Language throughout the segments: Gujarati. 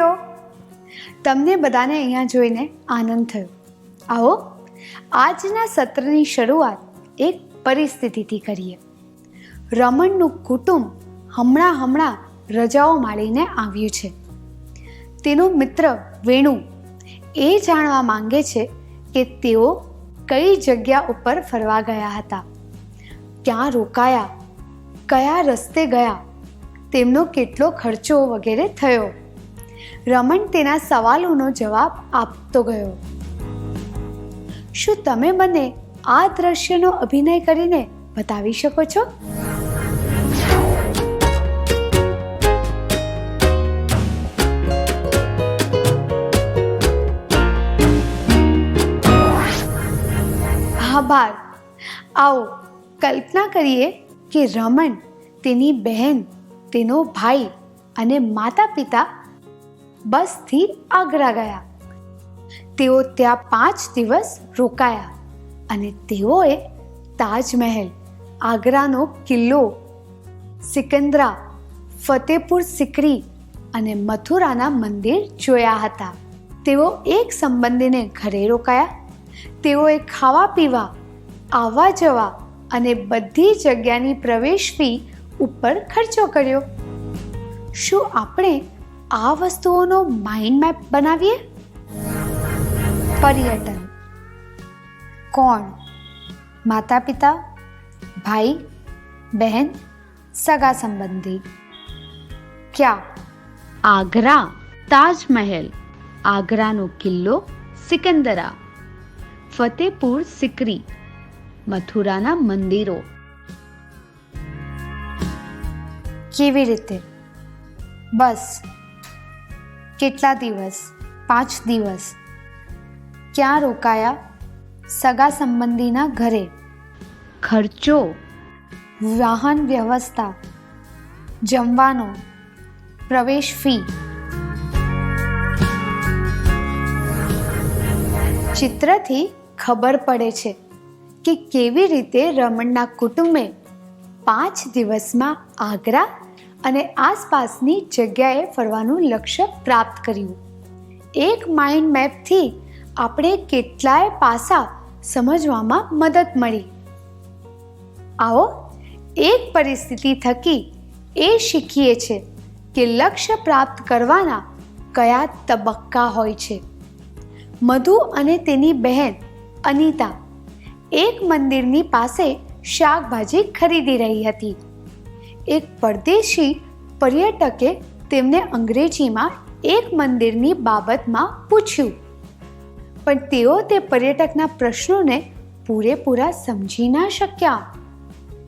દીકરીઓ, તમને બધાને અહીંયા જોઈને આનંદ થયો. આવો આજના સત્રની શરૂઆત એક પરિસ્થિતિથી કરીએ. રમણનું કુટુંબ હમણાં રજાઓ માણીને આવ્યું છે. તેનો મિત્ર વેણુ એ જાણવા માંગે છે કે તેઓ કઈ જગ્યા ઉપર ફરવા ગયા હતા, ક્યાં રોકાયા, કયા રસ્તે ગયા, તેમનો કેટલો ખર્ચો વગેરે થયો. રમણ તેના સવાલોનો જવાબ આપતો ગયો. શું તમે બંને આ દ્રશ્યનો અભિનય કરીને બતાવી શકો છો? આભાર. આવો કલ્પના કરીએ કે રમણ, તેની બહેન, તેનો ભાઈ અને માતા પિતા બસથી આગ્રા ગયા. તેઓ ત્યાં 5 દિવસ રોકાયા અને તેઓએ તાજમહેલ, આગ્રાનો કિલ્લો, સિકંદરા, ફતેપુર સિકરી અને મથુરાના મંદિર જોયા હતા. તેઓ એક સંબંધીને ઘરે રોકાયા. તેઓએ ખાવા પીવા, આવવા જવા અને બધી જગ્યાની પ્રવેશ ફી ઉપર ખર્ચો કર્યો. શું આપણે આ વસ્તુઓનો માઇન્ડ મેપ બનાવીએ? પર્યટન. કોણ? માતા પિતા, ભાઈ, બહેન, સગા સંબંધી. ક્યાં? આગ્રા, તાજમહેલ, આગ્રાનો કિલ્લો, સિકંદરા, ફતેપુર સિકરી, મથુરાના મંદિરો. કેવી રીતે? બસ. કેટલા દિવસ? 5 દિવસ. ક્યાં રોકાયા? સગા સંબંધીના ઘરે. ખર્ચો, વાહન વ્યવસ્થા, જમવાનો, પ્રવેશ ફી. ચિત્રથી ખબર પડે છે કે કેવી રીતે રમણના કુટુંબે 5 દિવસમાં આગ્રા અને આસપાસની જગ્યાએ ફરવાનું લક્ષ્ય પ્રાપ્ત કર્યું. એક માઇન્ડ મેપથી આપણે કેટલાય પાસા સમજવામાં મદદ મળી. આવો એક પરિસ્થિતિ થકી એ શીખીએ છે કે લક્ષ્ય પ્રાપ્ત કરવાના કયા તબક્કા હોય છે. મધુ અને તેની બહેન અનિતા એક મંદિરની પાસે શાકભાજી ખરીદી રહી હતી. એક પરદેશી પર્યટકે તેમને અંગ્રેજીમાં એક મંદિરની બાબતમાં પૂછ્યું, પણ તેઓ તે પર્યટકના પ્રશ્નોને પૂરેપૂરા સમજી ના શક્યા.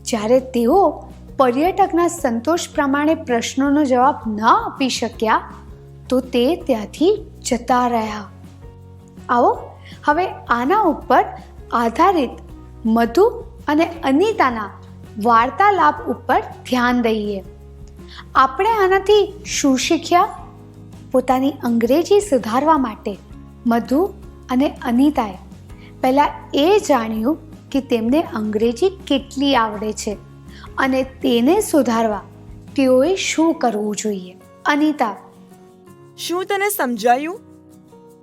જ્યારે તેઓ પર્યટકના સંતોષ પ્રમાણે પ્રશ્નોનો જવાબ ન આપી શક્યા તો તે ત્યાંથી જતા રહ્યા. આવો હવે આના ઉપર આધારિત મધુ અને અનિતાના વાર્તાલાપ ઉપર ધ્યાન દઈએ. આપણે આનાથી શું શીખ્યા? પોતાની અંગ્રેજી સુધારવા માટે મધુ અને અનિતાએ પહેલાં એ જાણ્યું કે તેમને અંગ્રેજી કેટલી આવડે છે અને તેને સુધારવા તેઓએ શું કરવું જોઈએ. અનિતા: શું તને સમજાયું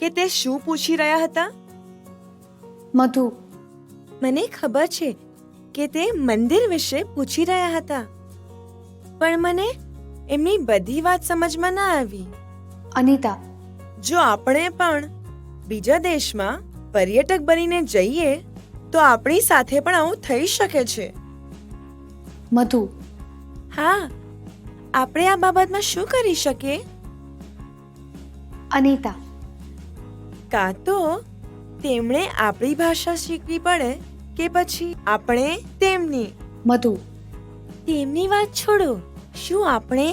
કે તે શું પૂછી રહ્યા હતા? મધુ: મને ખબર છે કે તે મંદિર વિશે પૂછી રહ્યા હતા, પણ મને એમની બધી વાત સમજમાં ના આવી. અનિતા: જો આપણે પણ બીજા દેશમાં પર્યટક બનીને જઈએ તો આપણી સાથે પણ આવું થઈ શકે છે. મધુ: હા, આપણે આ બાબતમાં શું કરી શકીએ? અનિતા: કાં તો તેમણે આપણી ભાષા શીખવી પડે કે પછી આપણે તેમની. મધુ: તેમની વાત છોડો, શું આપણે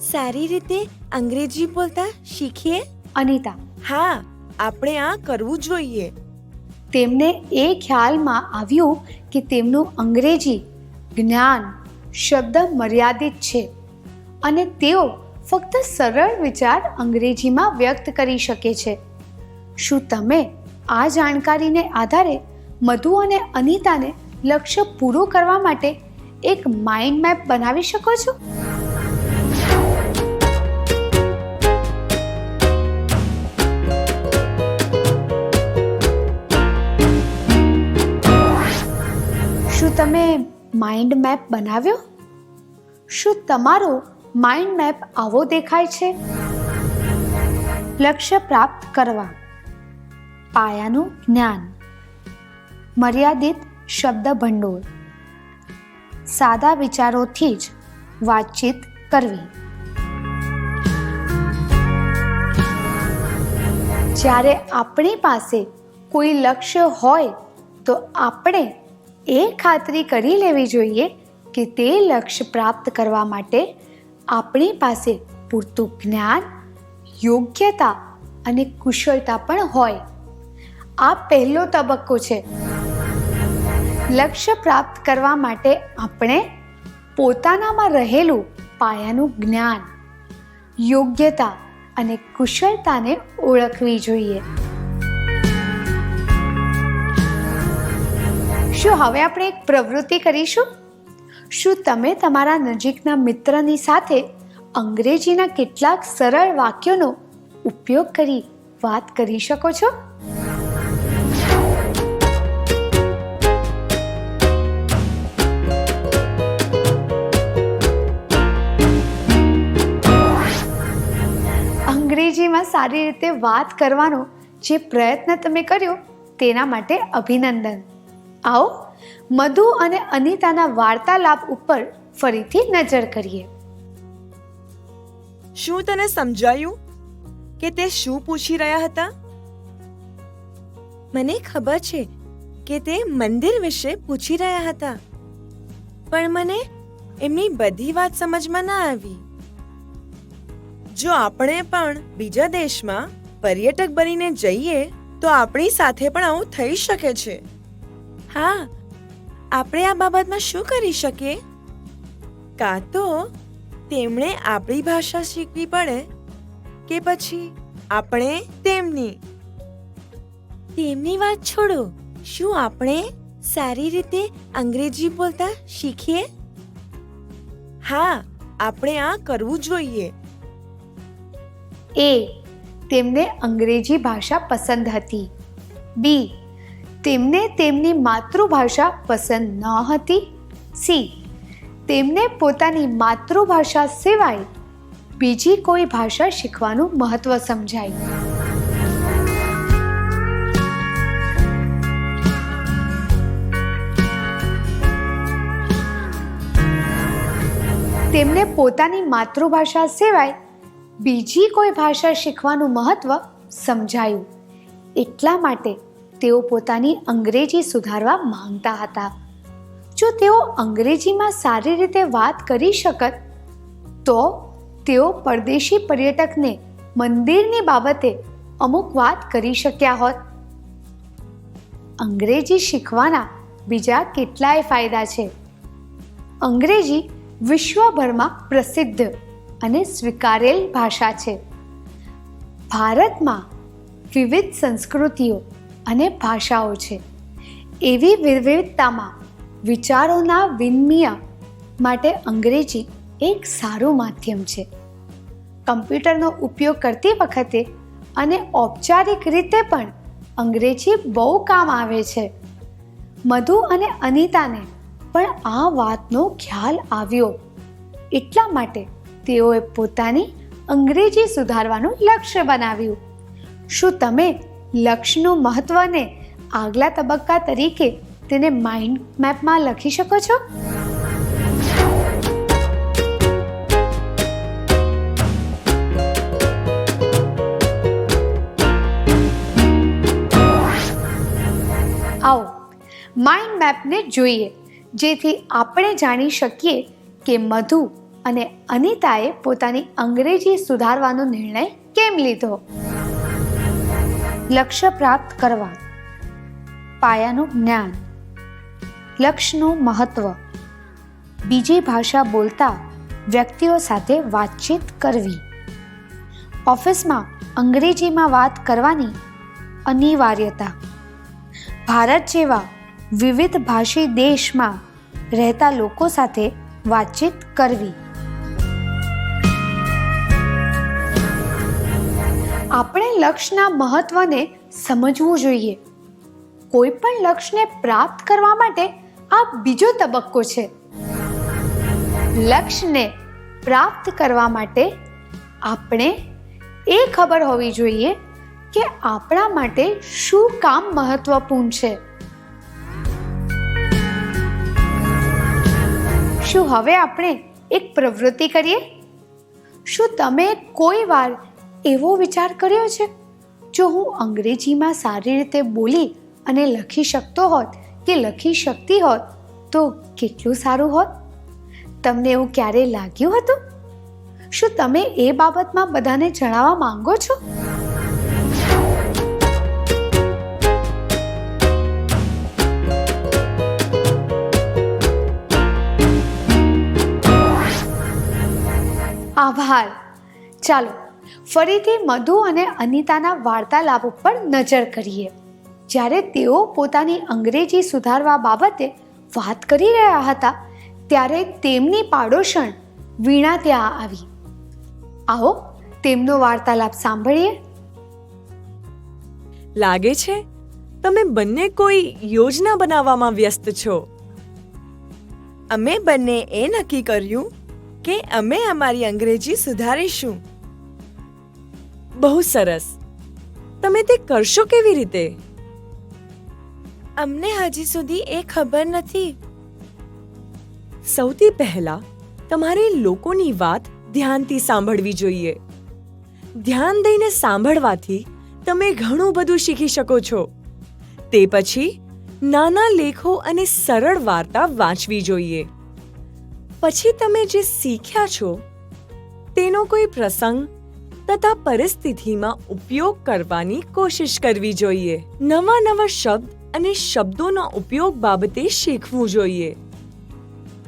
સારી રીતે અંગ્રેજી બોલતા શીખીએ? અનિતા: હા, આપણે આ કરવું જોઈએ. તેમને એ ખ્યાલમાં આવ્યું કે તેમનું અંગ્રેજી જ્ઞાન શબ્દ મર્યાદિત છે અને તેઓ ફક્ત સરળ વિચાર અંગ્રેજીમાં વ્યક્ત કરી શકે છે. શું તમે આ જાણકારીને આધારે મધુ અને અનિતાને લક્ષ્ય પૂરું કરવા માટે એક માઇન્ડ મેપ બનાવી શકો છો? શું તમે માઇન્ડ મેપ બનાવ્યો? શું તમારો માઇન્ડ મેપ આવો દેખાય છે? લક્ષ્ય પ્રાપ્ત કરવા, પાયાનું જ્ઞાન, મર્યાદિત શબ્દ ભંડોળ, સાદા વિચારોથી જ વાતચીત કરવી. જ્યારે આપણી પાસે કોઈ લક્ષ્ય હોય તો આપણે એ ખાતરી કરી લેવી જોઈએ કે તે લક્ષ્ય પ્રાપ્ત કરવા માટે આપણી પાસે પૂરતું જ્ઞાન, યોગ્યતા અને કુશળતા પણ હોય. આ પહેલો તબક્કો છે. લક્ષ્ય પ્રાપ્ત કરવા માટે આપણે પોતાનામાં રહેલું પાયાનું જ્ઞાન, યોગ્યતા અને કુશળતાને ઓળખવી જોઈએ. શું હવે આપણે એક પ્રવૃત્તિ કરીશું? શું તમે તમારા નજીકના મિત્રની સાથે અંગ્રેજીના કેટલાક સરળ વાક્યોનો ઉપયોગ કરી વાત કરી શકો છો? અંગ્રેજીમાં સારી રીતે વાત કરવાનો જે પ્રયત્ન તમે કર્યો તેના માટે અભિનંદન. આવો મધુ અને અનિતાના વાર્તાલાપ ઉપર ફરીથી નજર કરીએ. શું તને સમજાયું કે તે શું પૂછી રહ્યા હતા? મને ખબર છે કે તે મંદિર વિશે પૂછી રહ્યા હતા, પણ મને એમની બધી વાત સમજમાં ના આવી. જો આપણે પણ બીજા દેશમાં પર્યટક બનીને જઈએ તો આપણી સાથે પણ આવું થઈ શકે છે. હા, આપણે આ બાબતમાં શું કરી શકીએ? કાં તો તેમણે આપણી ભાષા શીખવી પડે કે પછી આપણે તેમની. તેમની વાત છોડો, શું આપણે સારી રીતે અંગ્રેજી બોલતા શીખીએ? હા, આપણે આ કરવું જોઈએ. એ. તેમને અંગ્રેજી ભાષા પસંદ હતી. બી. તેમને તેમની માતૃભાષા પસંદ ન હતી. સી. તેમને પોતાની માતૃભાષા સિવાય બીજી કોઈ ભાષા શીખવાનું મહત્વ સમજાયું. તેમને પોતાની માતૃભાષા સિવાય બીજી કોઈ ભાષા શીખવાનું મહત્વ સમજાયું. એટલા માટે તેઓ પોતાની અંગ્રેજી સુધારવા માંગતા હતા. જો તેઓ અંગ્રેજીમાં સારી રીતે વાત કરી શકત તો તેઓ પરદેશી પર્યટકને મંદિરની બાબતે અમુક વાત કરી શક્યા હોત. અંગ્રેજી શીખવાના બીજા કેટલાય ફાયદા છે. અંગ્રેજી વિશ્વભરમાં પ્રસિદ્ધ અને સ્વીકારેલ ભાષા છે. ભારતમાં વિવિધ સંસ્કૃતિઓ અને ભાષાઓ છે. એવી વિવિધતામાં વિચારોના વિનિમય માટે અંગ્રેજી એક સારું માધ્યમ છે. કમ્પ્યુટરનો ઉપયોગ કરતી વખતે અને ઔપચારિક રીતે પણ અંગ્રેજી બહુ કામ આવે છે. મધુ અને અનિતાને પણ આ વાતનો ખ્યાલ આવ્યો. એટલા માટે તેઓએ પોતાની અંગ્રેજી સુધારવાનું લક્ષ્ય બનાવ્યું. શું તમે લક્ષ્યનું મહત્વને આગલા તબક્કા તરીકે તેને માઇન્ડ મેપમાં લખી શકો છો? આવો માઇન્ડ મેપને જોઈએ, જેથી આપણે જાણી શકીએ કે મધુ અને અનિતાએ પોતાની અંગ્રેજી સુધારવાનો નિર્ણય કેમ લીધો. લક્ષ્ય પ્રાપ્ત કરવા, પાયાનું જ્ઞાન, લક્ષ્યનું મહત્વ, બીજી ભાષા બોલતા વ્યક્તિઓ સાથે વાતચીત કરવી, ઓફિસમાં અંગ્રેજીમાં વાત કરવાની અનિવાર્યતા, ભારત જેવા વિવિધ ભાષી દેશમાં રહેતા લોકો સાથે વાતચીત કરવી. આપણે લક્ષ્યના મહત્વને સમજવું જોઈએ. કોઈ પણ લક્ષ્યને પ્રાપ્ત કરવા માટે આ બીજો તબક્કો છે. લક્ષ્યને પ્રાપ્ત કરવા માટે આપણે એ ખબર હોવી જોઈએ કે આપણા માટે શું કામ મહત્વપૂર્ણ છે. શું હવે આપણે એક પ્રવૃત્તિ કરીએ? શું તમે કોઈ વાર એવો વિચાર કર્યો છે, જો હું અંગ્રેજીમાં સારી રીતે બોલી અને લખી શકતો હોત કે લખી શકતી હોત તો કેટલું સારું હોત? તમને એવું ક્યારેય લાગ્યું હતું? શું તમે એ બાબતમાં બધાને જણાવવા માંગો છો? આભાર. ચાલો ફરીથી મધુ અને અનિતાના વાર્તાલાપ ઉપર નજર કરીએ. જ્યારે તેઓ પોતાની અંગ્રેજી સુધારવા બાબતે વાત કરી રહ્યા હતા ત્યારે તેમની પાડોશણ વીણા ત્યાં આવી. આવો તેમનો વાર્તાલાપ સાંભળીએ. લાગે છે તમે બંને કોઈ યોજના બનાવવામાં વ્યસ્ત છો. અમે બંને એ નક્કી કર્યું કે અમે અમારી અંગ્રેજી સુધારીશું. બહુ સરસ. તમે તે કરશો કેવી રીતે? અમને હજી સુધી એ ખબર નથી. સૌથી પહેલા તમારે લોકોની વાત ધ્યાનથી સાંભળવી જોઈએ. ધ્યાન દઈને સાંભળવાથી તમે ઘણું બધું શીખી શકો છો. તે પછી નાના લેખો અને સરળ વાર્તા વાંચવી જોઈએ. પછી તમે જે શીખ્યા છો તેનો કોઈ પ્રસંગ તથા પરિસ્થિતિમાં ઉપયોગ કરવાની કોશિશ કરવી જોઈએ. નવા નવા શબ્દ અને શબ્દોના ઉપયોગ બાબતે શીખવું જોઈએ.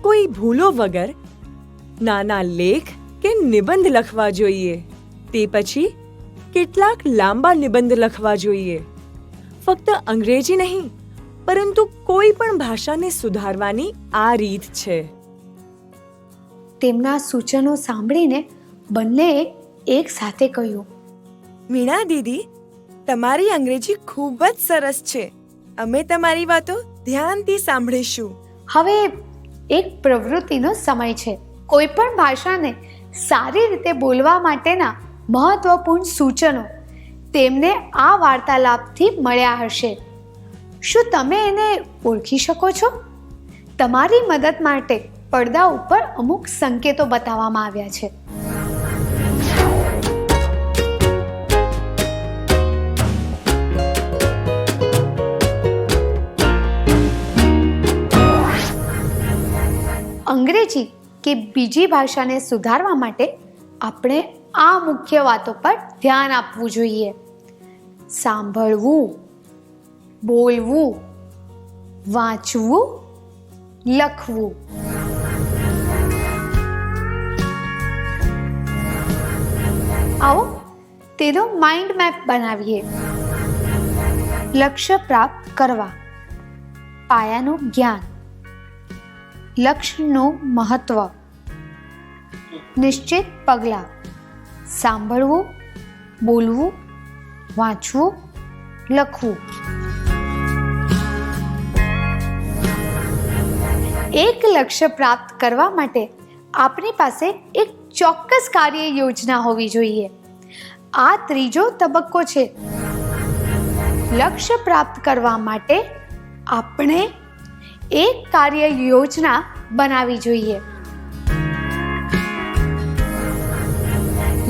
કોઈ ભૂલો વગર નાના લેખ કે નિબંધ લખવા જોઈએ. તે પછી કેટલાક લાંબા નિબંધ લખવા જોઈએ. ફક્ત અંગ્રેજી નહીં, પરંતુ કોઈ પણ ભાષાને સુધારવાની આ રીત છે. તેમના સૂચનો સાંભળીને બંનેએ એક સાથે કહ્યું, મીણા દીદી, તમારી અંગ્રેજી ખૂબ જ સરસ છે. અમે તમારી વાતો ધ્યાનથી સાંભળીશું. હવે એક પ્રવૃત્તિનો સમય છે. કોઈ પણ ભાષાને સારી રીતે બોલવા માટેના મહત્વપૂર્ણ સૂચનો તેમને આ વાર્તાલાપથી મળ્યા હશે. શું તમે એને ઓળખી શકો છો? તમારી મદદ માટે પડદા ઉપર અમુક સંકેતો બતાવવામાં આવ્યા છે. અંગ્રેજી કે બીજી ભાષાને સુધારવા માટે આપણે આ મુખ્ય વાતો પર ધ્યાન આપવું જોઈએ. સાંભળવું, બોલવું, વાંચવું, લખવું. આવો તેનો માઇન્ડ મેપ બનાવીએ. લક્ષ્ય પ્રાપ્ત કરવા, પાયાનું જ્ઞાન, લક્ષ્યનું મહત્વ, નિશ્ચિત પગલાં, સાંભળવું, બોલવું, વાંચવું, લખવું. એક લક્ષ્ય પ્રાપ્ત કરવા માટે આપણી પાસે એક ચોક્કસ કાર્ય યોજના હોવી જોઈએ. આ ત્રીજો તબક્કો છે. લક્ષ્ય પ્રાપ્ત કરવા માટે આપણે એક કાર્ય યોજના બનાવવી જોઈએ.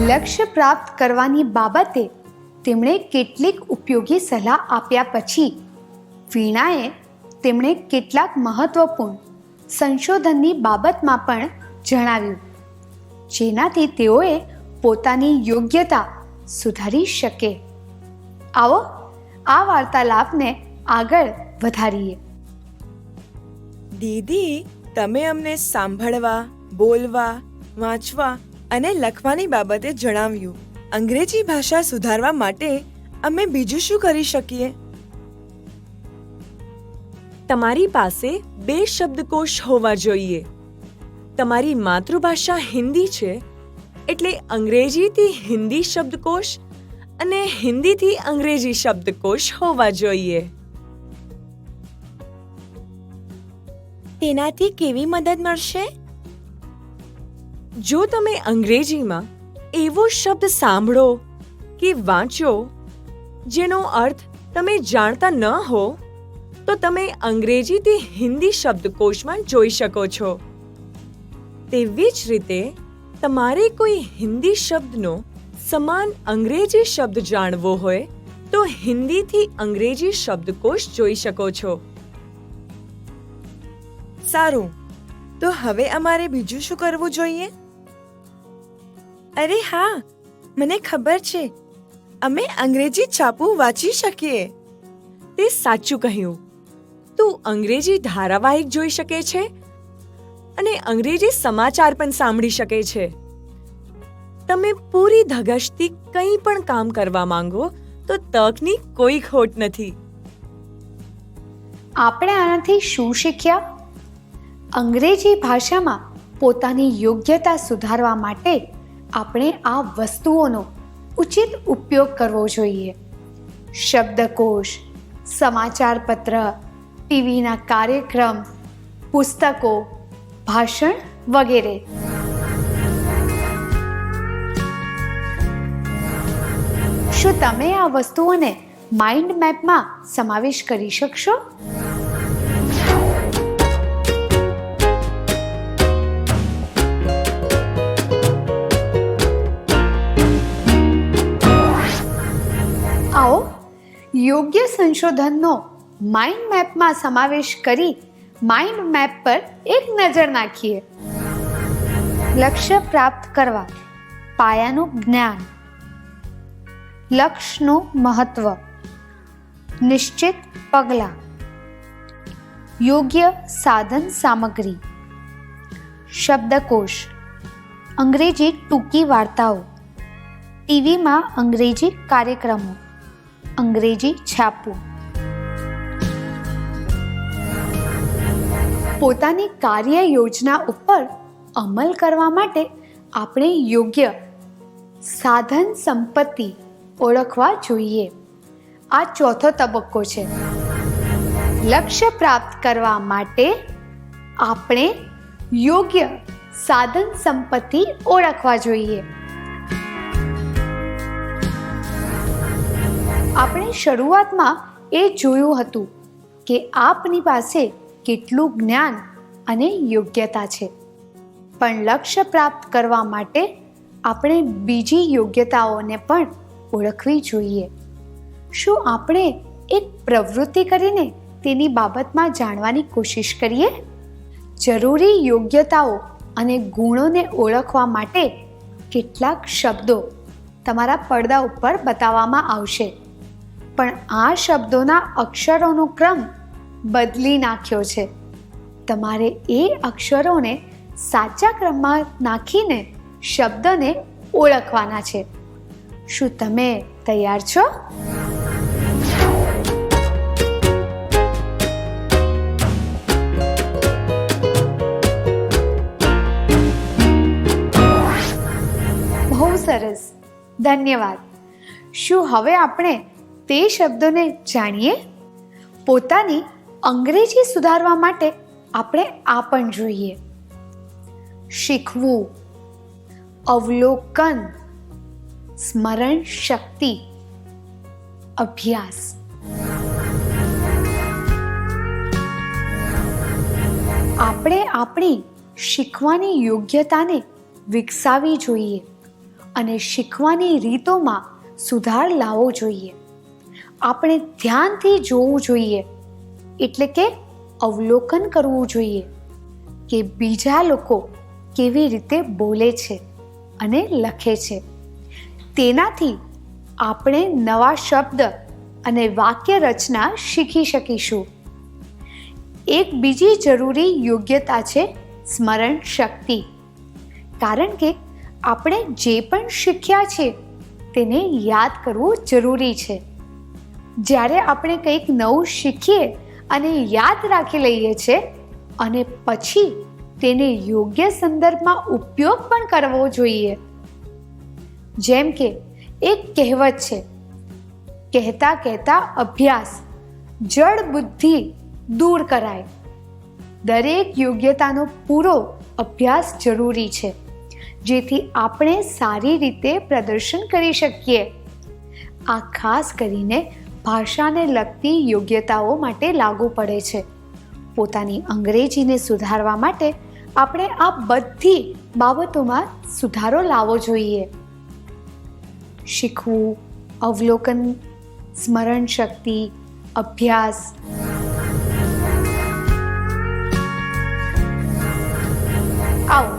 લક્ષ્ય પ્રાપ્ત કરવાની બાબતે તેમણે કેટલીક ઉપયોગી સલાહ આપ્યા પછી વીણાએ તેમણે કેટલાક મહત્વપૂર્ણ સંશોધનની બાબતમાં પણ જણાવ્યું, જેનાથી તેઓએ પોતાની યોગ્યતા સુધારી શકે. આવો આ વાર્તાલાપને આગળ વધારીએ. દીદી, તમે અમને સાંભળવા, બોલવા, વાંચવા અને લખવાની બાબતે જણાવ્યું. અંગ્રેજી ભાષા સુધારવા માટે અમે બીજું શું કરી શકીએ? તમારી પાસે 2 શબ્દકોશ હોવા જોઈએ. તમારી માતૃભાષા હિન્દી છે, એટલે અંગ્રેજીથી હિન્દી શબ્દકોશ અને હિન્દીથી અંગ્રેજી શબ્દકોશ હોવા જોઈએ. તેનાથી કેવી મદદ મળશે? જો તમે અંગ્રેજીમાં એવો શબ્દ સાંભળો કે વાંચો જેનો અર્થ તમે જાણતા ન હો, તો તમે અંગ્રેજીથી હિન્દી શબ્દકોશમાં જોઈ શકો છો. તેવી જ રીતે તમારે કોઈ હિન્દી શબ્દનો સમાન અંગ્રેજી શબ્દ જાણવો હોય તો હિન્દીથી અંગ્રેજી શબ્દકોશ જોઈ શકો છો. સારું, તો હવે અમારે બીજું શું કરવું જોઈએ? અરે હા, મને ખબર છે, અમે અંગ્રેજી છાપું વાંચી શકીએ. તે સાચું કહ્યું. તું અંગ્રેજી ધારાવાહિક જોઈ શકે છે અને અંગ્રેજી સમાચાર પણ સાંભળી શકે છે. તમે પૂરી ધગશથી કંઈ પણ કામ કરવા માંગો તો તકની કોઈ ખોટ નથી. આપણે આનાથી શું શીખ્યા? અંગ્રેજી ભાષામાં પોતાની યોગ્યતા સુધારવા માટે આપણે આ વસ્તુઓનો ઉચિત ઉપયોગ કરવો જોઈએ. શબ્દકોશ, સમાચાર પત્ર, ટીવીના કાર્યક્રમ, પુસ્તકો, ભાષણ વગેરે. શું તમે આ વસ્તુઓને માઇન્ડ મેપમાં સમાવેશ કરી શકશો? આવો યોગ્ય સંશોધનનો માઇન્ડ મેપમાં સમાવેશ કરી માઇન્ડ મેપ પર એક નજર નાખીએ. લક્ષ્ય પ્રાપ્ત કરવા પાયાનું જ્ઞાન, લક્ષ્યનું મહત્વ, નિશ્ચિત પગલાં, યોગ્ય સાધન સામગ્રી, શબ્દકોશ, અંગ્રેજી ટૂંકી વાર્તાઓ, ટીવીમાં અંગ્રેજી કાર્યક્રમો, અંગ્રેજી છાપું. પોતાની કાર્ય યોજના ઉપર અમલ કરવા માટે આપણે યોગ્ય સાધન સંપત્તિ ઓળખવા જોઈએ. આ ચોથો તબક્કો છે. લક્ષ્ય પ્રાપ્ત કરવા માટે આપણે યોગ્ય સાધન સંપત્તિ ઓળખવા જોઈએ. આપણે શરૂઆતમાં એ જોયું હતું કે આપની પાસે કેટલું જ્ઞાન અને યોગ્યતા છે, પણ લક્ષ્ય પ્રાપ્ત કરવા માટે આપણે બીજી યોગ્યતાઓને પણ ઓળખવી જોઈએ. શું આપણે એક પ્રવૃત્તિ કરીને તેની બાબતમાં જાણવાની કોશિશ કરીએ? જરૂરી યોગ્યતાઓ અને ગુણોને ઓળખવા માટે કેટલાક શબ્દો તમારા પડદા ઉપર બતાવવામાં આવશે, પણ આ શબ્દોના અક્ષરોનો ક્રમ બદલી નાખ્યો છે. તમારે એ અક્ષરોને સાચા ક્રમમાં નાખીને શબ્દને ઓળખવાના છે. શું તમે તૈયાર છો? બહુ સરસ, ધન્યવાદ. શું હવે આપણે તે શબ્દોને જાણીએ? પોતાની અંગ્રેજી સુધારવા માટે આપણે આ પણ જોઈએ. શીખવું, અવલોકન, સ્મરણ શક્તિ, અભ્યાસ. આપણે આપણી શીખવાની યોગ્યતાને વિકસાવવી જોઈએ અને શીખવાની રીતોમાં સુધાર લાવવો જોઈએ. આપણે ધ્યાનથી જોવું જોઈએ, એટલે કે અવલોકન કરવું જોઈએ કે બીજા લોકો કેવી રીતે બોલે છે અને લખે છે. તેનાથી આપણે નવા શબ્દ અને વાક્ય રચના શીખી શકીશું. એક બીજી જરૂરી યોગ્યતા છે સ્મરણ શક્તિ, કારણ કે આપણે જે પણ શીખ્યા છે તેને યાદ કરવું જરૂરી છે. જ્યારે આપણે કંઈક નવું શીખીએ અને યાદ રાખી લઈએ છીએ અને પછી તેને યોગ્ય સંદર્ભમાં ઉપયોગ પણ કરવો જોઈએ. જેમ કે એક કહેવત છે, કહેતા કહેતા અભ્યાસ, જડ બુદ્ધિ દૂર કરાય. દરેક યોગ્યતાનો પૂરો અભ્યાસ જરૂરી છે, જેથી આપણે સારી રીતે પ્રદર્શન કરી શકીએ. આ ખાસ કરીને ભાષાને લગતી યોગ્યતાઓ માટે લાગુ પડે છે. પોતાની અંગ્રેજીને સુધારવા માટે આપણે આ બધી બાબતોમાં સુધારો લાવવો જોઈએ. શીખવું, અવલોકન, સ્મરણ શક્તિ, અભ્યાસ. આવો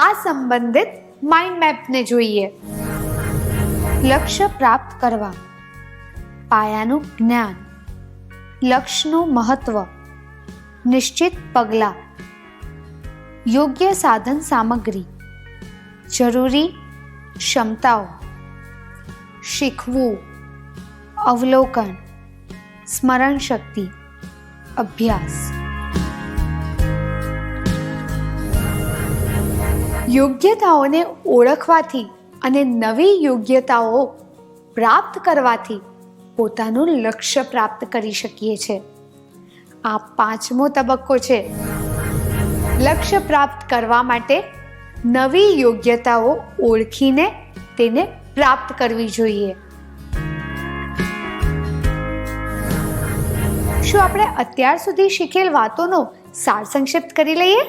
આ સંબંધિત માઇન્ડ મેપને જોઈએ. લક્ષ્ય પ્રાપ્ત કરવા, પાયાનું જ્ઞાન, લક્ષ્યનું મહત્વ, નિશ્ચિત પગલાં, યોગ્ય સાધન સામગ્રી, જરૂરી ક્ષમતાઓ, શીખવું, અવલોકન, સ્મરણ શક્તિ, અભ્યાસ. યોગ્યતાઓને ઓળખવાથી અને નવી યોગ્યતાઓ પ્રાપ્ત કરવાથી પોતાનું લક્ષ્ય પ્રાપ્ત કરી શકીએ છીએ. આ 5મો તબક્કો છે. લક્ષ્ય પ્રાપ્ત કરવા માટે નવી યોગ્યતાઓ ઓળખીને તેને પ્રાપ્ત કરવી જોઈએ. શું આપણે અત્યાર સુધી શીખેલ વાતોનો સાર સંક્ષિપ્ત કરી લઈએ?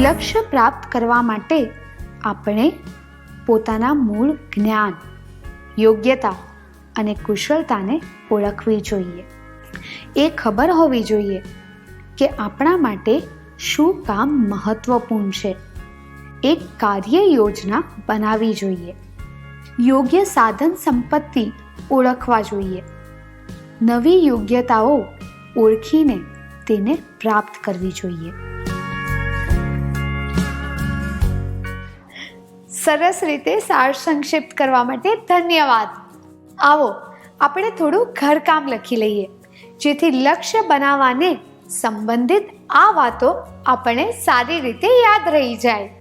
લક્ષ્ય પ્રાપ્ત કરવા માટે આપણે પોતાના મૂળ જ્ઞાન, યોગ્યતા અને કુશળતાને ઓળખવી જોઈએ. એ ખબર હોવી જોઈએ કે આપણા માટે શું કામ મહત્વપૂર્ણ છે. એક કાર્ય યોજના બનાવવી જોઈએ. યોગ્ય સાધન સંપત્તિ ઓળખવા જોઈએ. નવી યોગ્યતાઓ ઓળખીને તેને પ્રાપ્ત કરવી જોઈએ. સરસ રીતે સાર સંક્ષિપ્ત કરવા માટે ધન્યવાદ. આવો આપણે થોડું ઘરકામ લખી લઈએ, જેથી લક્ષ્ય બનાવવાને સંબંધિત આ વાતો આપણને સારી રીતે યાદ રહી જાય.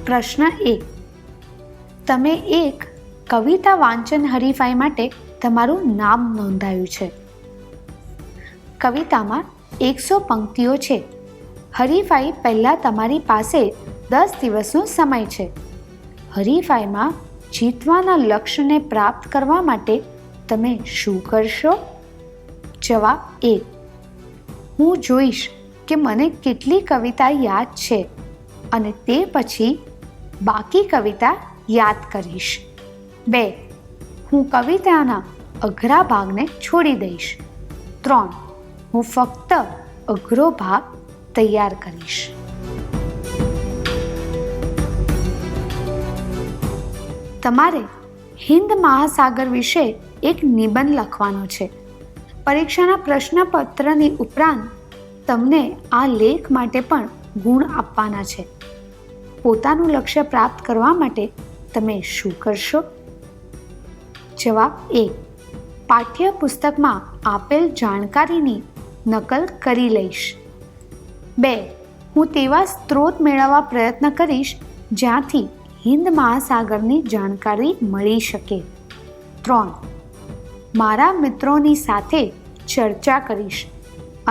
પ્રશ્ન 1. તમે એક કવિતા વાંચન હરીફાઈ માટે તમારું નામ નોંધાયું છે. કવિતામાં 100 પંક્તિઓ છે. હરીફાઈ પહેલાં તમારી પાસે 10 દિવસનો સમય છે. હરીફાઈમાં જીતવાના લક્ષ્યને પ્રાપ્ત કરવા માટે તમે શું કરશો? જવાબ 1. હું જોઈશ કે મને કેટલી કવિતા યાદ છે અને તે પછી બાકી કવિતા યાદ કરીશ. 2. હું કવિતાના અઘરા ભાગને છોડી દઈશ. 3. હું ફક્ત અઘરો ભાગ તૈયાર કરીશ. તમારે હિન્દ મહાસાગર વિશે એક નિબંધ લખવાનો છે. પરીક્ષાના પ્રશ્નપત્રની ઉપરાંત તમને આ લેખ માટે પણ ગુણ આપવાના છે. પોતાનું લક્ષ્ય પ્રાપ્ત કરવા માટે તમે શું કરશો? જવાબ 1. પાઠ્ય પુસ્તકમાં આપેલ જાણકારીની નકલ કરી લઈશ. 2. હું તેવા સ્ત્રોત મેળવવા પ્રયત્ન કરીશ જ્યાંથી હિન્દ મહાસાગરની જાણકારી મળી શકે. 3. મારા મિત્રોની સાથે ચર્ચા કરીશ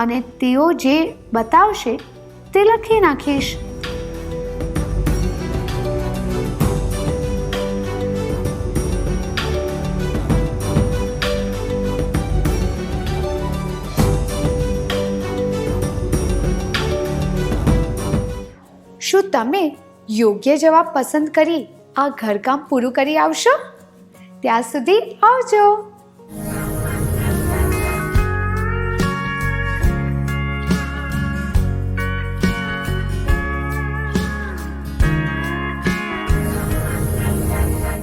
અને તેઓ જે બતાવશે તે લખી નાખીશ. શું તમે યોગ્ય જવાબ પસંદ કરી આ ઘરકામ પૂરું કરી આવશો? ત્યાં સુધી આવજો.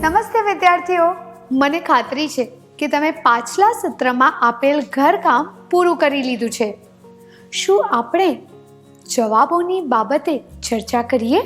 નમસ્તે વિદ્યાર્થીઓ, મને ખાતરી છે કે તમે પાછલા સત્રમાં આપેલ ઘરકામ પૂરું કરી લીધું છે. શું આપણે જવાબોની બાબતે ચર્ચા કરીએ.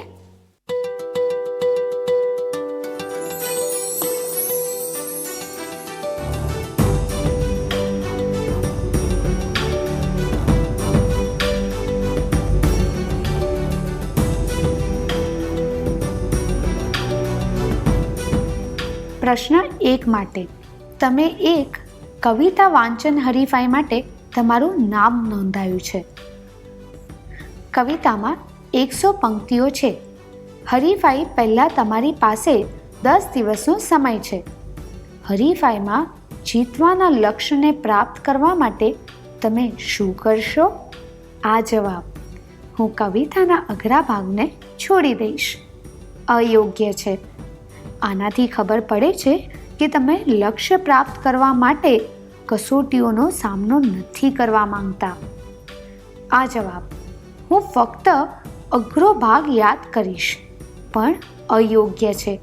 પ્રશ્ન 1 માટે તમે એક કવિતા વાંચન હરીફાઈ માટે તમારું નામ નોંધાયું છે. કવિતામાં 100 પંક્તિઓ છે. હરીફાઈ પહેલાં તમારી પાસે 10 દિવસનો સમય છે. હરીફાઈમાં જીતવાના લક્ષ્યને પ્રાપ્ત કરવા માટે તમે શું કરશો? આ જવાબ હું કવિતાના અઘરા ભાગને છોડી દઈશ. અયોગ્ય છે. આનાથી ખબર પડે છે કે તમે લક્ષ્ય પ્રાપ્ત કરવા માટે કસોટીઓનો સામનો નથી કરવા માંગતા. આ જવાબ હું ફક્ત અઘરો ભાગ યાદ કરીશ પણ અયોગ્ય છે.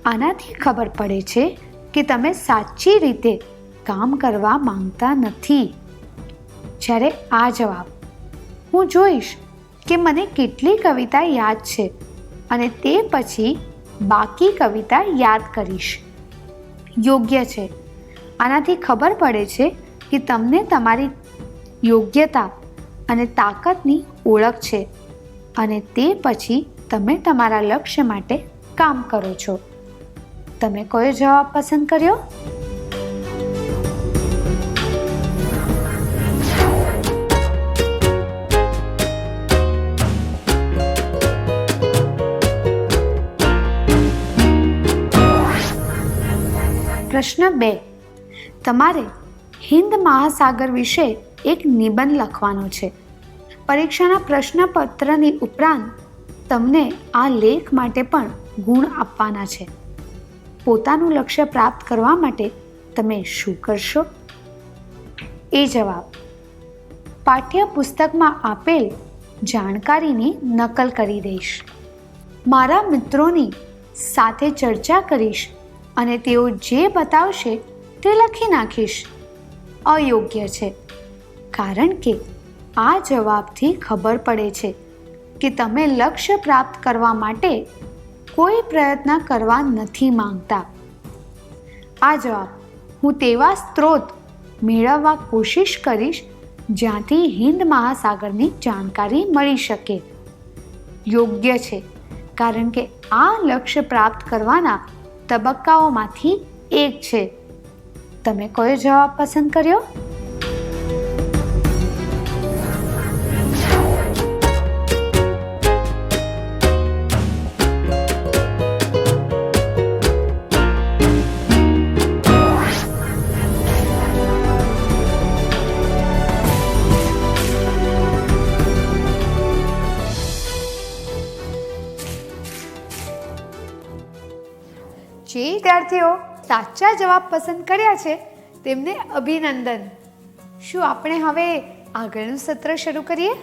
આનાથી ખબર પડે છે કે તમે સાચી રીતે કામ કરવા માંગતા નથી. જ્યારે આ જવાબ હું જોઈશ કે મને કેટલી કવિતા યાદ છે અને તે પછી બાકી કવિતા યાદ કરીશ. યોગ્ય છે. આનાથી ખબર પડે છે કે તમને તમારી યોગ્યતા અને તાકાતની ઓળખ છે અને તે પછી તમે તમારા લક્ષ્ય માટે કામ કરો છો. તમે કયો જવાબ પસંદ કર્યો? પ્રશ્ન 2 તમારે હિન્દ મહાસાગર વિશે એક નિબંધ લખવાનો છે. પરીક્ષાના પ્રશ્નપત્રની ઉપરાંત તમને આ લેખ માટે પણ ગુણ આપવાના છે. પોતાનું લક્ષ્ય પ્રાપ્ત કરવા માટે તમે શું કરશો? એ જવાબ પાઠ્યપુસ્તકમાં આપેલ જાણકારીની નકલ કરી દઈશ. મારા મિત્રોની સાથે ચર્ચા કરીશ અને તેઓ જે બતાવશે તે લખી નાખીશ. અયોગ્ય છે. કારણ કે આ જવાબથી ખબર પડે છે કે તમે લક્ષ્ય પ્રાપ્ત કરવા માટે કોઈ પ્રયત્ન કરવા નથી માંગતા. આ જવાબ હું તેવા સ્ત્રોત મેળવવા કોશિશ કરીશ જ્યાંથી હિન્દ મહાસાગરની જાણકારી મળી શકે. યોગ્ય છે. કારણ કે આ લક્ષ્ય પ્રાપ્ત કરવાના તબક્કાઓમાંથી એક છે. તમે કયો જવાબ પસંદ કર્યો? જે વિદ્યાર્થીઓ સાચા જવાબ પસંદ કર્યા છે તેમને અભિનંદન. શું આપણે હવે આગળનું સત્ર શરૂ કરીએ?